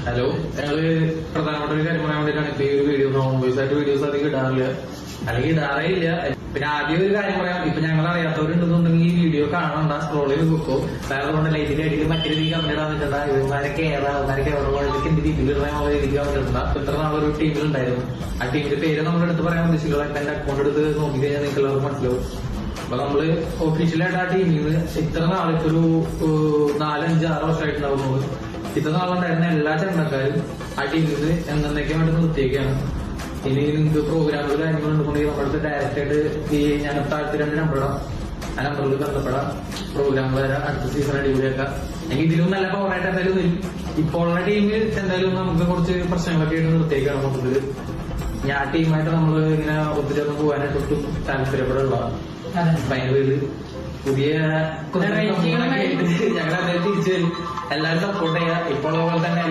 Hello, ഞങ്ങള് പ്രധാനപ്പെട്ട ഒരു കാര്യം പറയാൻ വേണ്ടിയിട്ടാണ് ഇപ്പൊ ഈ ഒരു വീഡിയോ. നോൺ വോയിസ് ആയിട്ട് വീഡിയോസ് അധികം ഇടാറില്ല, അല്ലെങ്കിൽ ഇടാറേ ഇല്ല. പിന്നെ ആദ്യം ഒരു കാര്യം പറയാം, ഇപ്പൊ ഞങ്ങൾ അറിയാത്തവരുണ്ടെന്നുണ്ടെങ്കിൽ ഈ വീഡിയോ കാണണ്ട, സ്ക്രോൾ ചെയ്ത് വെക്കോ. വേറെ കൊണ്ട് ഇതിന്റെ അടിയിൽ മറ്റൊരു രീതി കമന്റ് ഇടാൻ നിൽക്കണ്ട. ഇവന്മാരൊക്കെ ഇവന്മാരൊക്കെ എവിടെയൊക്കെ എന്ത് രീതിയിലുള്ള രീതി കമന്റ് ഇടണ്ട. ഇത്ര നാളൊരു ടീമിലുണ്ടായിരുന്നു. ആ ടീമിന്റെ പേര് നമ്മുടെ അടുത്ത് പറയാൻ ഉദ്ദേശിക്കുക. എന്റെ അക്കൗണ്ട് എടുത്ത് നോക്കി കഴിഞ്ഞാൽ നിങ്ങൾക്ക് എല്ലാവർക്കും മനസ്സിലാവും. അപ്പൊ നമ്മള് ഒഫീഷ്യലായിട്ട് ആ ടീമിൽ നിന്ന് ഇത്ര നാളേക്കൊരു 4-5-6 വർഷമായിട്ടുണ്ടാവുന്നത്. ഇത്ര നാളുണ്ടായിരുന്ന എല്ലാ ചെണ്ടക്കാരും ആ ടീമിൽ നിന്ന് എന്നേക്കുമായിട്ട് നിർത്തിയേക്കാണ്. ഇനി നിങ്ങൾക്ക് പ്രോഗ്രാമുകൾ കാര്യങ്ങളുണ്ടെന്നുണ്ടെങ്കിൽ നമ്മുടെ ഡയറക്റ്റ് ആയിട്ട് ഈ ഞാൻ താഴത്തെ 2 നമ്പറിടാം. ആ നമ്പറിൽ ബന്ധപ്പെടാം. പ്രോഗ്രാമുകൾ അടുത്ത സീസൺ അടിപൊളിയാക്കാം. എനിക്ക് ഇതിലും നല്ല പവറായിട്ട് എന്തായാലും വരും. ഇപ്പോൾ ഉള്ള ടീമിൽ എന്തായാലും നമുക്ക് കുറച്ച് പ്രശ്നങ്ങളൊക്കെ ആയിട്ട് നിർത്തിയേക്കാണ് മൊത്തത്തില്. ഞാൻ ആ ടീമായിട്ട് നമ്മൾ ഇങ്ങനെ ഒത്തുചേർന്ന് പോകാനായിട്ട് ഒട്ടും താല്പര്യപ്പെടുള്ളതാണ്. ഭയങ്കര പേര് പുതിയ ഞങ്ങൾ എന്തായാലും തിരിച്ചു വരും. എല്ലാവരും സപ്പോർട്ട് ചെയ്യുക. ഇപ്പോൾ പോലെ തന്നെ